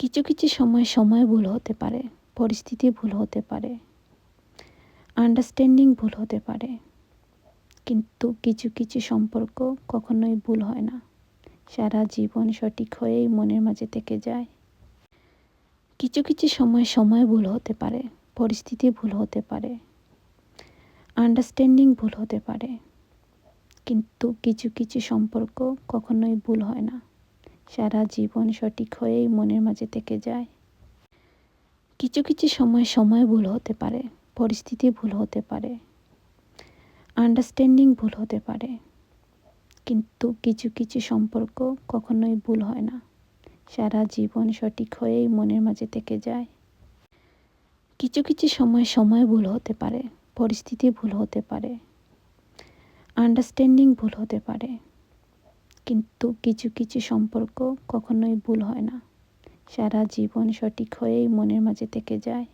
কিছু কিছু সময় ভুল হতে পারে, পরিস্থিতি ভুল হতে পারে, আন্ডারস্ট্যান্ডিং ভুল হতে পারে, কিন্তু কিছু কিছু সম্পর্ক কখনোই ভুল হয় না, সারা জীবন সঠিক হয়েই মনের মাঝে থেকে যায়। কিছু কিছু সময় ভুল হতে পারে, পরিস্থিতি ভুল হতে পারে, আন্ডারস্ট্যান্ডিং ভুল হতে পারে, কিন্তু কিছু কিছু সম্পর্ক কখনোই ভুল হয় না, সারা জীবন সঠিক হয়েই মনের মাঝে থেকে যায়। কিছু কিছু সময় ভুল হতে পারে, পরিস্থিতি ভুল হতে পারে, আন্ডারস্ট্যান্ডিং ভুল হতে পারে, কিন্তু কিছু কিছু সম্পর্ক কখনোই ভুল হয় না, সারা জীবন সঠিক হয়েই মনের মাঝে থেকে যায়। কিছু কিছু সময় ভুল হতে পারে, পরিস্থিতি ভুল হতে পারে, আন্ডারস্ট্যান্ডিং ভুল হতে পারে, কিন্তু কিছু কিছু সম্পর্ক কখনোই ভুল হয় না, সারা জীবন সঠিক হয়েই মনের মাঝে থেকে যায়।